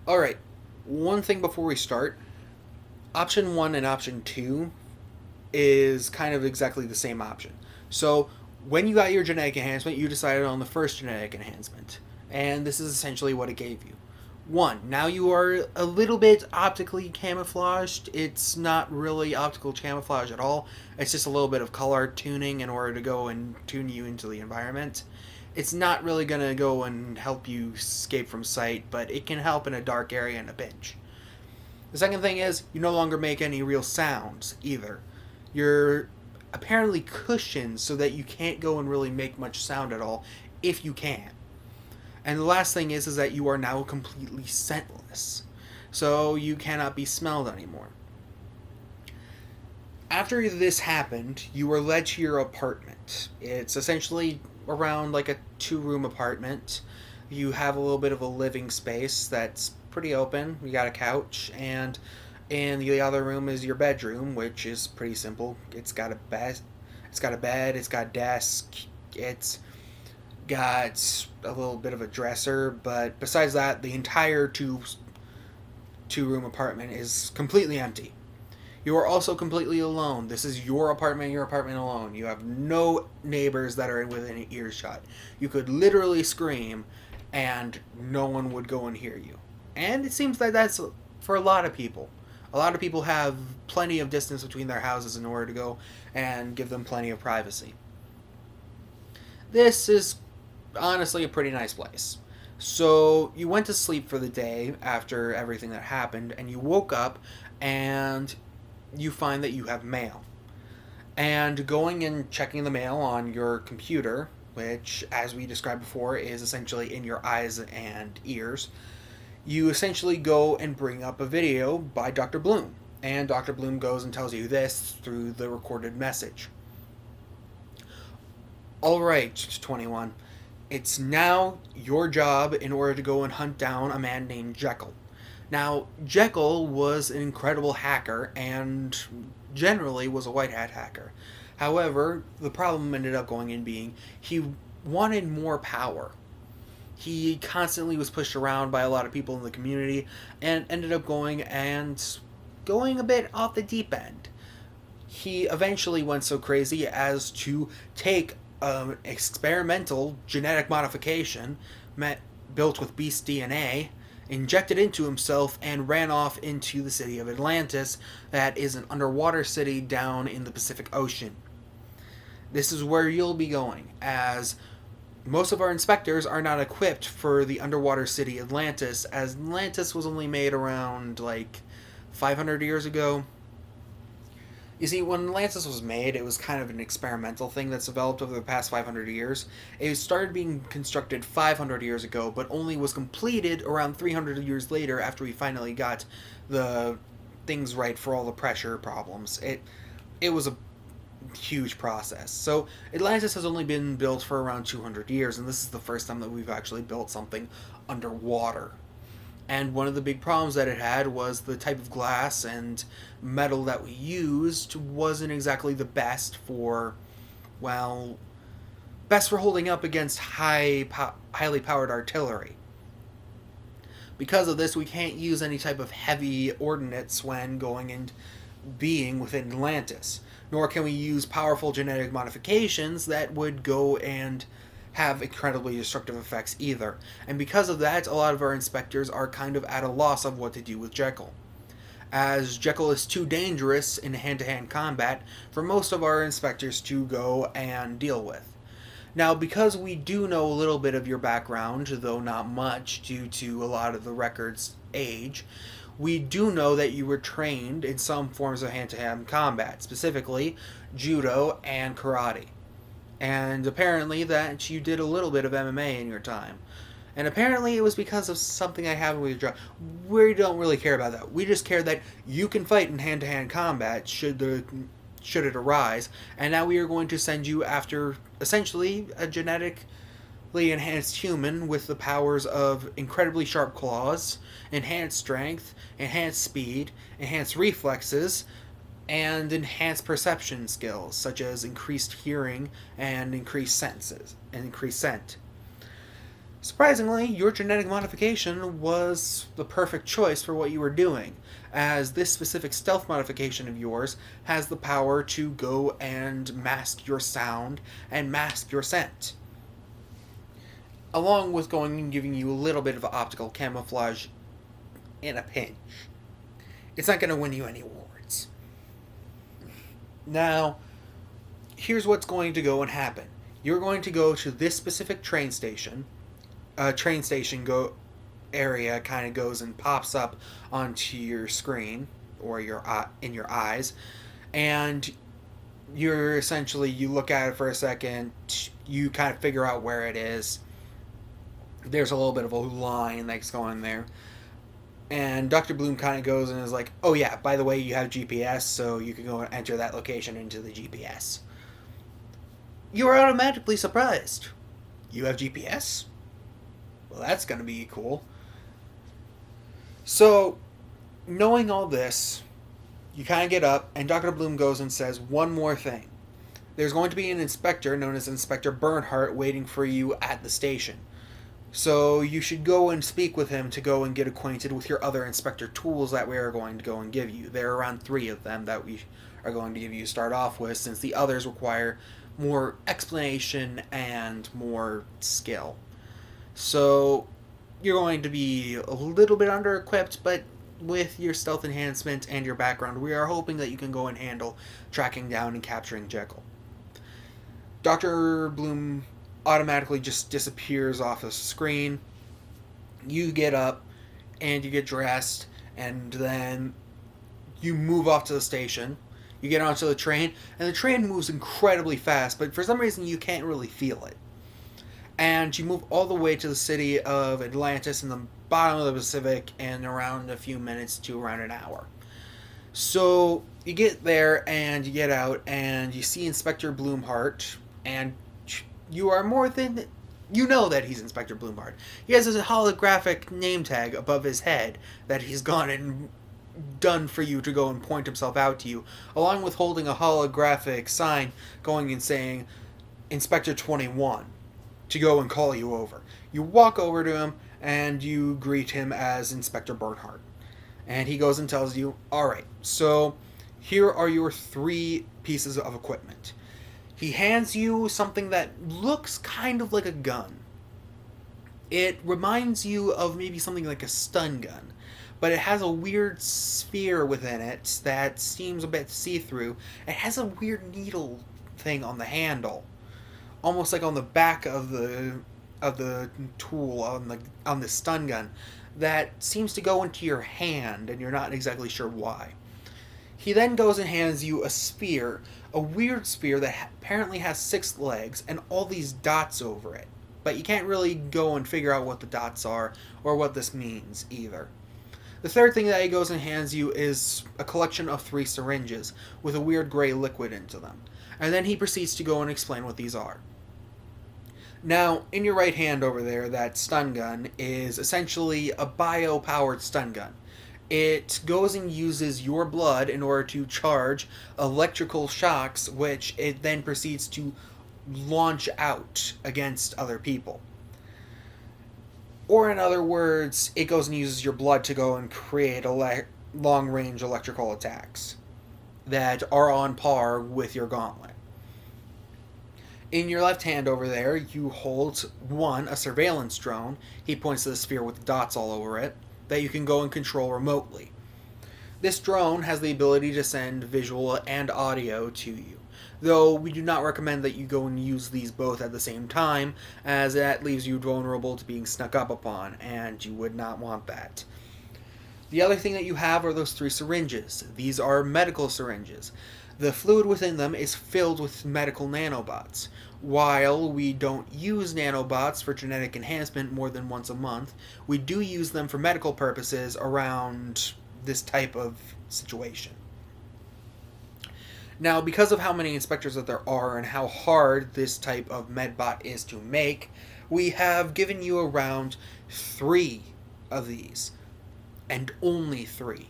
Alright, one thing before we start. Option 1 and option 2 is kind of exactly the same option. So, when you got your genetic enhancement, you decided on the first genetic enhancement. And this is essentially what it gave you. 1. Now you are a little bit optically camouflaged. It's not really optical camouflage at all. It's just a little bit of color tuning in order to go and tune you into the environment. It's not really going to go and help you escape from sight, but it can help in a dark area in a pinch. The second thing is, you no longer make any real sounds either. You're apparently cushioned so that you can't go and really make much sound at all, if you can. And the last thing is that you are now completely scentless. So you cannot be smelled anymore. After this happened, you were led to your apartment. It's essentially around like a 2-room apartment. You have a little bit of a living space that's pretty open. You got a couch, and in the other room is your bedroom, which is pretty simple. It's got a bed, it's got a desk, it's got a little bit of a dresser, but besides that, the entire two-room apartment is completely empty. You are also completely alone. This is your apartment alone. You have no neighbors that are within earshot. You could literally scream, and no one would go and hear you. And it seems that that's for a lot of people. A lot of people have plenty of distance between their houses in order to go and give them plenty of privacy. This is honestly a pretty nice place. So you went to sleep for the day after everything that happened, and you woke up and you find that you have mail. And going and checking the mail on your computer, which, as we described before, is essentially in your eyes and ears, you essentially go and bring up a video by Dr. Bloom. And Dr. Bloom goes and tells you this through the recorded message. Alright, 21. It's now your job in order to go and hunt down a man named Jekyll. Now, Jekyll was an incredible hacker and generally was a white hat hacker. However, the problem ended up going in being he wanted more power. He constantly was pushed around by a lot of people in the community and ended up going a bit off the deep end. He eventually went so crazy as to take an experimental genetic modification built with beast DNA, injected into himself, and ran off into the city of Atlantis, that is an underwater city down in the Pacific Ocean. This is where you'll be going, as most of our inspectors are not equipped for the underwater city Atlantis, as Atlantis was only made around, 500 years ago. You see, when Atlantis was made, it was kind of an experimental thing that's developed over the past 500 years. It started being constructed 500 years ago, but only was completed around 300 years later after we finally got the things right for all the pressure problems. It was a huge process. So Atlantis has only been built for around 200 years, and this is the first time that we've actually built something underwater. And one of the big problems that it had was the type of glass and metal that we used wasn't exactly the best for holding up against highly powered artillery. Because of this, we can't use any type of heavy ordnance when going and being within Atlantis. Nor can we use powerful genetic modifications that would go and have incredibly destructive effects either. And because of that, a lot of our inspectors are kind of at a loss of what to do with Jekyll, as Jekyll is too dangerous in hand-to-hand combat for most of our inspectors to go and deal with. Now, because we do know a little bit of your background, though not much due to a lot of the records' age, we do know that you were trained in some forms of hand-to-hand combat, specifically judo and karate. And apparently that you did a little bit of MMA in your time. And apparently it was because of something I have with your job. We don't really care about that. We just care that you can fight in hand-to-hand combat should it arise. And now we are going to send you after essentially a genetically enhanced human with the powers of incredibly sharp claws, enhanced strength, enhanced speed, enhanced reflexes, and enhanced perception skills, such as increased hearing and increased senses, and increased scent. Surprisingly, your genetic modification was the perfect choice for what you were doing, as this specific stealth modification of yours has the power to go and mask your sound and mask your scent, along with going and giving you a little bit of optical camouflage in a pinch. It's not going to win you any awards. Now, here's what's going to go and happen. You're going to go to this specific train station. Train station area kind of goes and pops up onto your screen or your in your eyes, and you're essentially, you look at it for a second, you kind of figure out where it is. There's a little bit of a line that's going there. And Dr. Bloom kind of goes and is like, oh yeah, by the way, you have GPS, so you can go and enter that location into the GPS. You are automatically surprised. You have GPS? Well, that's going to be cool. So, knowing all this, you kind of get up, and Dr. Bloom goes and says one more thing. There's going to be an inspector known as Inspector Bernhardt waiting for you at the station. So you should go and speak with him to go and get acquainted with your other inspector tools that we are going to go and give you. There are around 3 of them that we are going to give you to start off with, since the others require more explanation and more skill. So you're going to be a little bit under-equipped, but with your stealth enhancement and your background, we are hoping that you can go and handle tracking down and capturing Jekyll. Dr. Bloom automatically just disappears off the screen. You get up and you get dressed, and then you move off to the station. You get onto the train, and the train moves incredibly fast, but for some reason you can't really feel it. And you move all the way to the city of Atlantis in the bottom of the Pacific in around a few minutes to around an hour. So you get there and you get out and you see Inspector Bloomhart, and you are more than... You know that he's Inspector Bloomhart. He has a holographic name tag above his head that he's gone and done for you to go and point himself out to you, along with holding a holographic sign going and saying Inspector 21 to go and call you over. You walk over to him and you greet him as Inspector Bernhardt. And he goes and tells you, alright, so here are your 3 pieces of equipment. He hands you something that looks kind of like a gun. It reminds you of maybe something like a stun gun, but it has a weird sphere within it that seems a bit see-through. It has a weird needle thing on the handle, almost like on the back of the tool on the stun gun, that seems to go into your hand, and you're not exactly sure why. He then goes and hands you a sphere, a weird sphere that apparently has 6 legs and all these dots over it. But you can't really go and figure out what the dots are or what this means either. The third thing that he goes and hands you is a collection of 3 syringes with a weird gray liquid into them. And then he proceeds to go and explain what these are. Now, in your right hand over there, that stun gun is essentially a bio-powered stun gun. It goes and uses your blood in order to charge electrical shocks, which it then proceeds to launch out against other people. Or in other words, it goes and uses your blood to go and create long-range electrical attacks that are on par with your gauntlet. In your left hand over there, you hold a surveillance drone. He points to the sphere with dots all over it, that you can go and control remotely. This drone has the ability to send visual and audio to you, though we do not recommend that you go and use these both at the same time, as that leaves you vulnerable to being snuck up upon, and you would not want that. The other thing that you have are those 3 syringes. These are medical syringes. The fluid within them is filled with medical nanobots. While we don't use nanobots for genetic enhancement more than once a month, we do use them for medical purposes around this type of situation. Now, because of how many inspectors that there are and how hard this type of medbot is to make, we have given you around 3 of these, and only 3.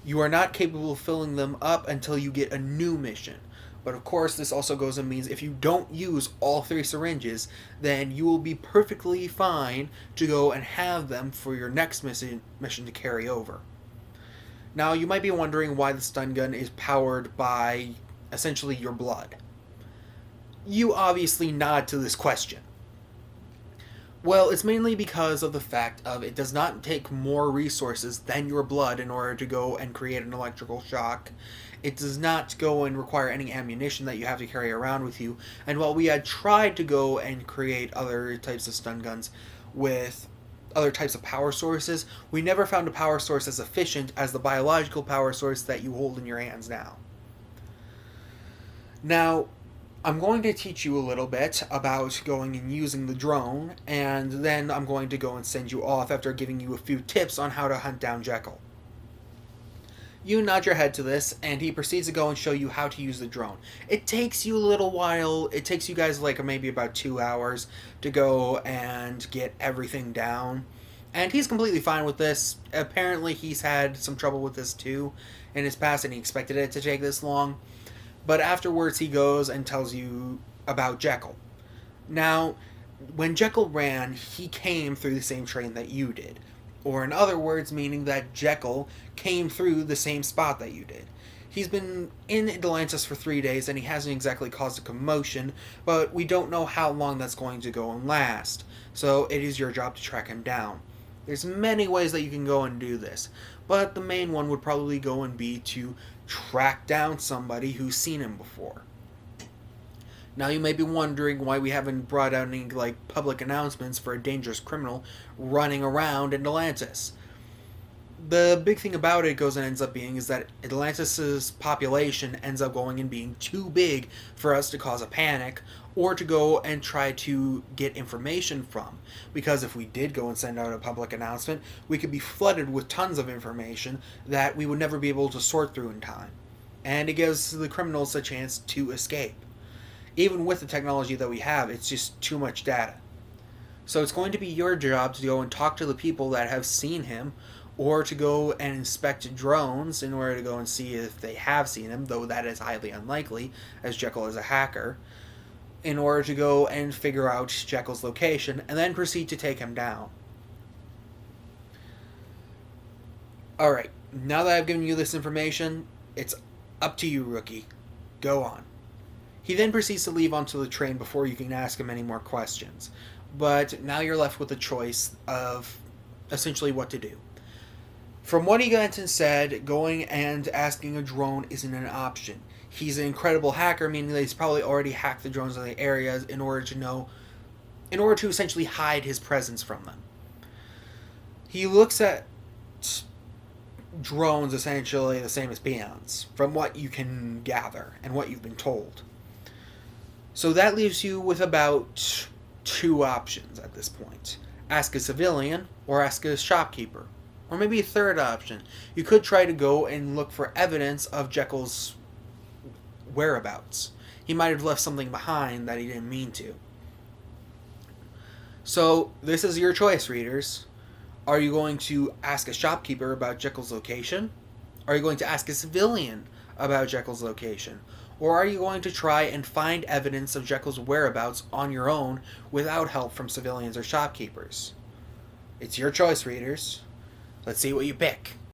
You are not capable of filling them up until you get a new mission. But of course, this also goes and means if you don't use all 3 syringes, then you will be perfectly fine to go and have them for your next mission to carry over. Now, you might be wondering why the stun gun is powered by essentially your blood. You obviously nod to this question. Well, it's mainly because of the fact of it does not take more resources than your blood in order to go and create an electrical shock. It does not go and require any ammunition that you have to carry around with you. And while we had tried to go and create other types of stun guns with other types of power sources, we never found a power source as efficient as the biological power source that you hold in your hands now. Now, I'm going to teach you a little bit about going and using the drone, and then I'm going to go and send you off after giving you a few tips on how to hunt down Jekyll. You nod your head to this, and he proceeds to go and show you how to use the drone. It takes you a little while. It takes you guys like maybe about 2 hours to go and get everything down. And he's completely fine with this. Apparently he's had some trouble with this too in his past, and he expected it to take this long. But afterwards he goes and tells you about Jekyll. Now, when Jekyll ran, he came through the same train that you did. Or in other words, meaning that Jekyll came through the same spot that you did. He's been in Atlantis for 3 days and he hasn't exactly caused a commotion, but we don't know how long that's going to go and last. So it is your job to track him down. There's many ways that you can go and do this, but the main one would probably go and be to track down somebody who's seen him before. Now you may be wondering why we haven't brought out any public announcements for a dangerous criminal running around in Atlantis. The big thing about it goes and ends up being is that Atlantis' population ends up going and being too big for us to cause a panic or to go and try to get information from. Because if we did go and send out a public announcement, we could be flooded with tons of information that we would never be able to sort through in time. And it gives the criminals a chance to escape. Even with the technology that we have, it's just too much data. So it's going to be your job to go and talk to the people that have seen him, or to go and inspect drones in order to go and see if they have seen him, though that is highly unlikely, as Jekyll is a hacker, in order to go and figure out Jekyll's location, and then proceed to take him down. Alright, now that I've given you this information, it's up to you, rookie. Go on. He then proceeds to leave onto the train before you can ask him any more questions. But now you're left with a choice of essentially what to do. From what he got and said, going and asking a drone isn't an option. He's an incredible hacker, meaning that he's probably already hacked the drones in the areas in order to essentially hide his presence from them. He looks at drones essentially the same as peons, from what you can gather and what you've been told. So that leaves you with about 2 options at this point. Ask a civilian, or ask a shopkeeper. Or maybe a third option. You could try to go and look for evidence of Jekyll's whereabouts. He might have left something behind that he didn't mean to. So, this is your choice, readers. Are you going to ask a shopkeeper about Jekyll's location? Are you going to ask a civilian about Jekyll's location? Or are you going to try and find evidence of Jekyll's whereabouts on your own without help from civilians or shopkeepers? It's your choice, readers. Let's see what you pick.